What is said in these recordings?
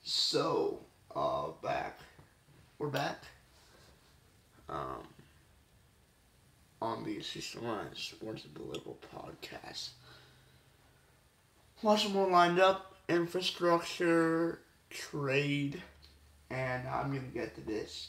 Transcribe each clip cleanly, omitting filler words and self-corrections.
So, back. We're back. Um, on the Ashish Sports and Political Podcast. Lots more lined up. Infrastructure, trade, and I'm going to get to this.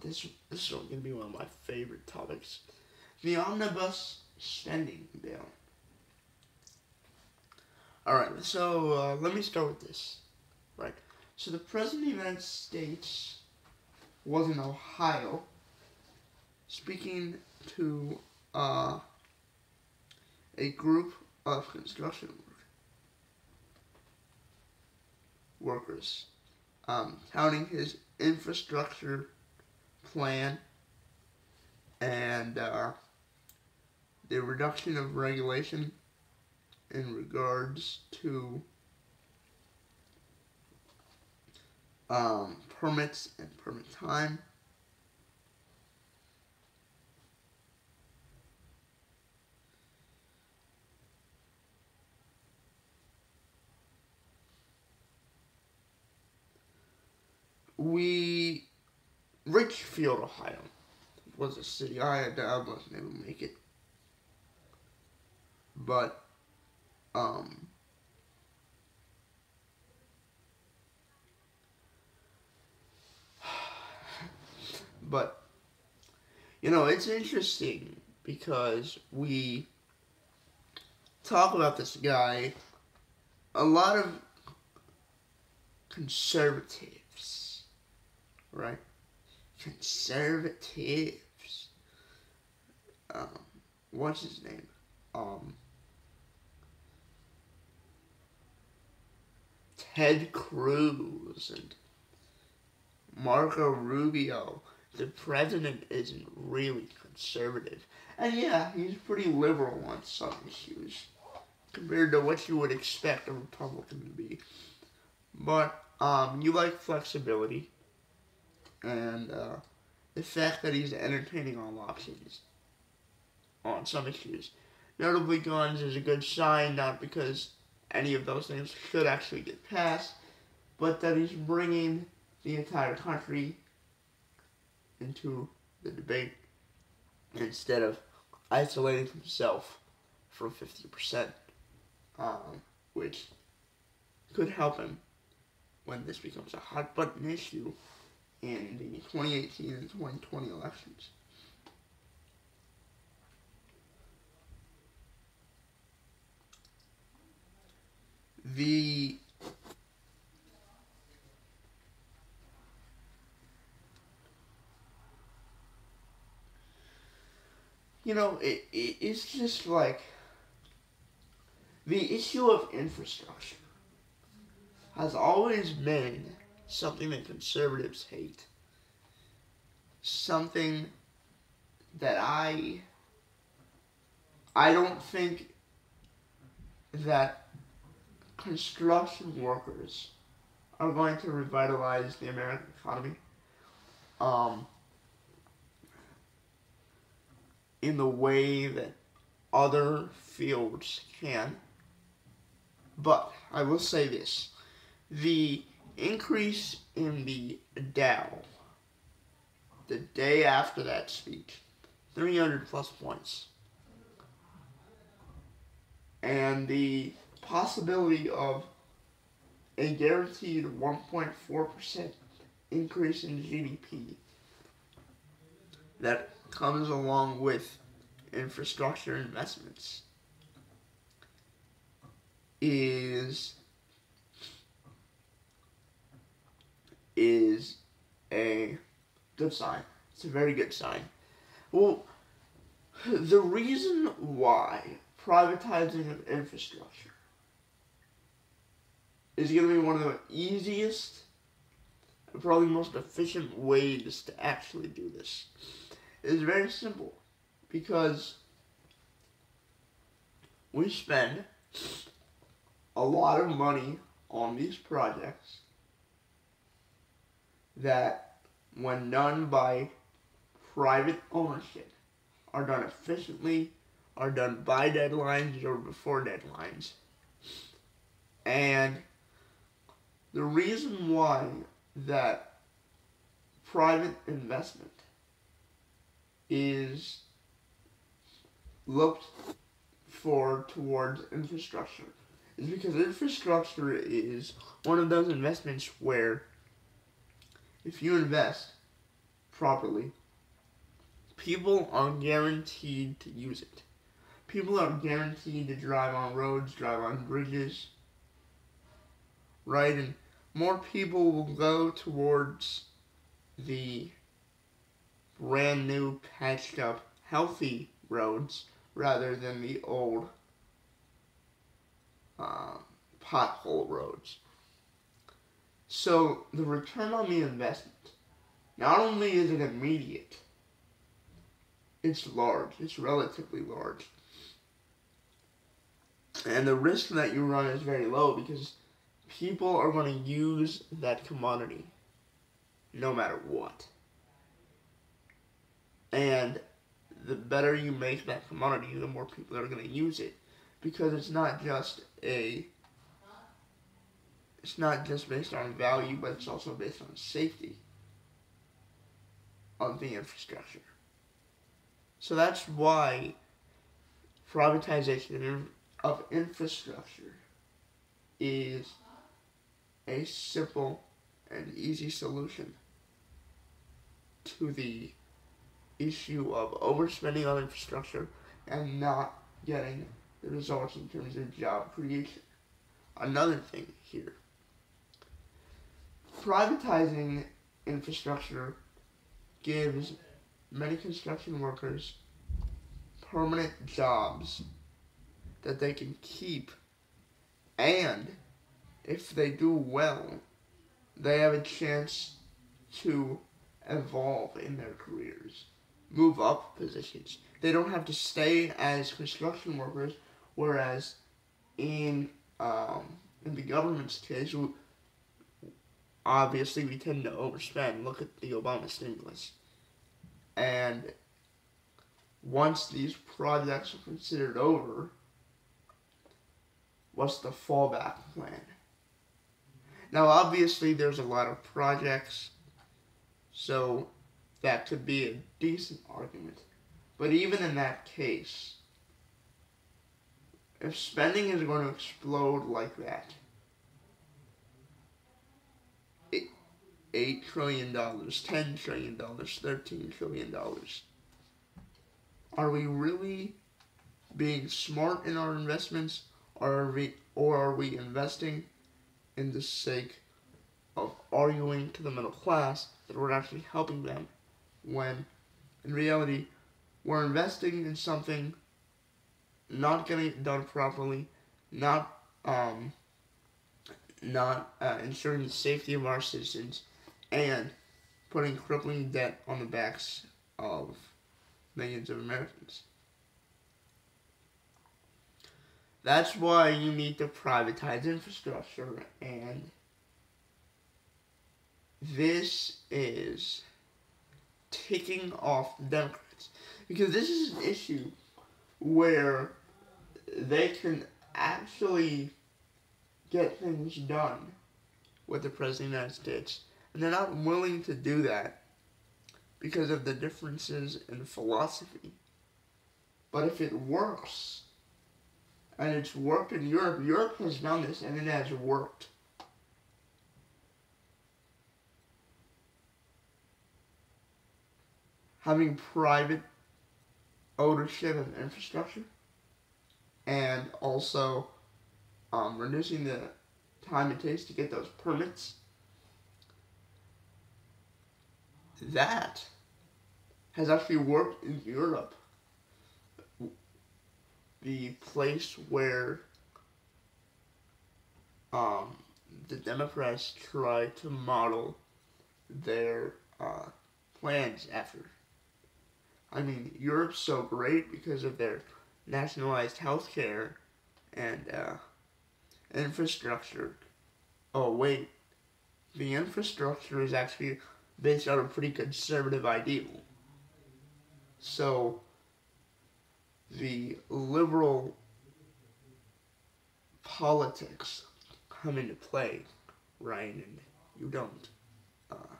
This is going to be one of my favorite topics. The Omnibus Spending Bill. Alright, so let me start with this. Right. So the President of the United States was in Ohio speaking to a group of construction workers, touting his infrastructure plan and the reduction of regulation in regards to permits and permit time. Richfield, Ohio was a city. I wasn't able to make it. But, it's interesting because we talk about this guy, a lot of conservatives, right? Conservatives. What's his name? Ted Cruz and Marco Rubio. The president isn't really conservative. And yeah, he's pretty liberal on some issues compared to what you would expect a Republican to be. But you like flexibility and the fact that he's entertaining all options on some issues. Notably, guns is a good sign, not because any of those things should actually get passed, but that he's bringing the entire country into the debate instead of isolating himself from 50%, which could help him when this becomes a hot button issue in the 2018 and 2020 elections. It's just like the issue of infrastructure has always been something that conservatives hate. Something that I don't think that construction workers are going to revitalize the American economy in the way that other fields can. But I will say this. The increase in the Dow the day after that speech, 300 plus points, and the possibility of a guaranteed 1.4% increase in GDP that comes along with infrastructure investments is a good sign. It's a very good sign. Well, the reason why privatizing of infrastructure is going to be one of the easiest and probably most efficient ways to actually do this is very simple. Because we spend a lot of money on these projects that, when done by private ownership, are done efficiently, are done by deadlines or before deadlines, and The reason why that private investment is looked for towards infrastructure is because infrastructure is one of those investments where if you invest properly, people are guaranteed to use it. People are guaranteed to drive on roads, drive on bridges, right? And more people will go towards the brand new, patched up, healthy roads rather than the old pothole roads. So the return on the investment, not only is it immediate, it's large. It's relatively large. And the risk that you run is very low because people are going to use that commodity no matter what. And the better you make that commodity, the more people are going to use it because it's not just based on value, but it's also based on safety of the infrastructure. So that's why privatization of infrastructure is a simple and easy solution to the issue of overspending on infrastructure and not getting the results in terms of job creation. Another thing here, privatizing infrastructure gives many construction workers permanent jobs that they can keep, and if they do well, they have a chance to evolve in their careers, move up positions. They don't have to stay as construction workers, whereas in the government's case, obviously we tend to overspend. Look at the Obama stimulus. And once these projects are considered over, what's the fallback plan? Now, obviously, there's a lot of projects, so that could be a decent argument. But even in that case, if spending is going to explode like that, $8 trillion, $10 trillion, $13 trillion, are we really being smart in our investments, or are we investing in the sake of arguing to the middle class that we're actually helping them, when in reality we're investing in something, not getting it done properly, not ensuring the safety of our citizens, and putting crippling debt on the backs of millions of Americans. That's why you need to privatize infrastructure, and this is ticking off the Democrats. Because this is an issue where they can actually get things done with the President of the United States. And they're not willing to do that because of the differences in philosophy. But if it works, and it's worked in Europe, Europe has done this and it has worked. Having private ownership of infrastructure and also reducing the time it takes to get those permits, that has actually worked in Europe. The place where the Democrats try to model their plans after. I mean, Europe's so great because of their nationalized healthcare and infrastructure. Oh wait, the infrastructure is actually based on a pretty conservative ideal. So the liberal politics come into play right? And you don't, uh,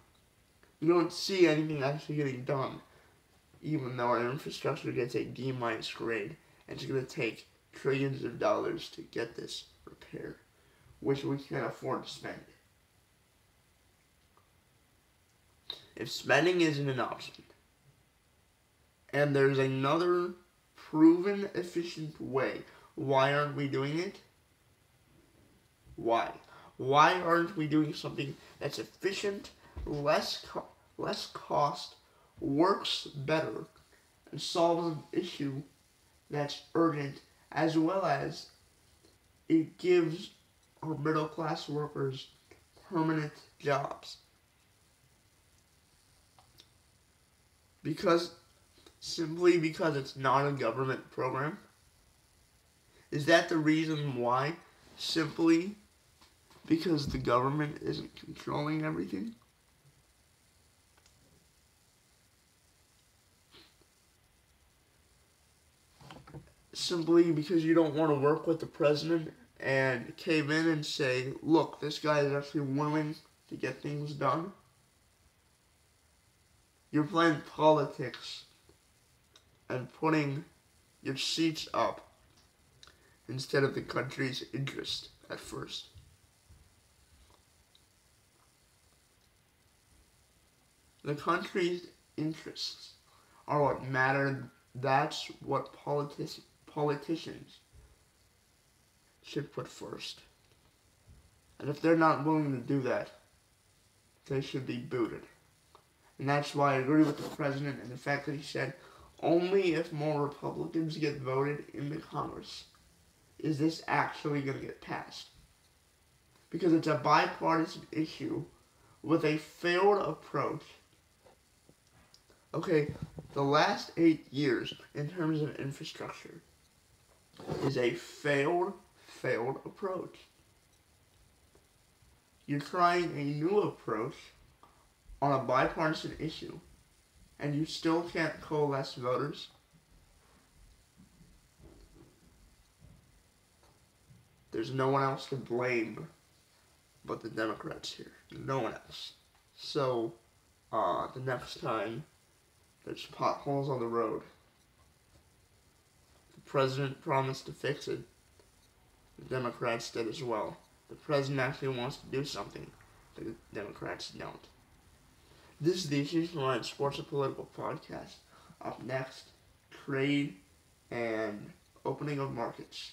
you don't see anything actually getting done, even though our infrastructure gets a D-minus grade, and it's going to take trillions of dollars to get this repaired, which we can't afford to spend. If spending isn't an option, and there's another proven efficient way, why aren't we doing it? Why? Why aren't we doing something that's efficient, less cost, works better, and solves an issue that's urgent, as well as it gives our middle class workers permanent jobs? Simply because it's not a government program? Is that the reason why? Simply because the government isn't controlling everything? Simply because you don't want to work with the president and cave in and say, look, this guy is actually willing to get things done? You're playing politics and putting your seats up instead of the country's interest at first. The country's interests are what matter. That's what politicians should put first. And if they're not willing to do that, they should be booted. And that's why I agree with the president and the fact that he said only if more Republicans get voted into Congress is this actually going to get passed. Because it's a bipartisan issue with a failed approach. Okay, the last 8 years in terms of infrastructure is a failed approach. You're trying a new approach on a bipartisan issue, and you still can't coalesce voters? There's no one else to blame but the Democrats here. No one else. So, the next time there's potholes on the road, the president promised to fix it. The Democrats did as well. The president actually wants to do something. The Democrats don't. This is the Ashish Online Sports and Political Podcast. Up next, trade and opening of markets.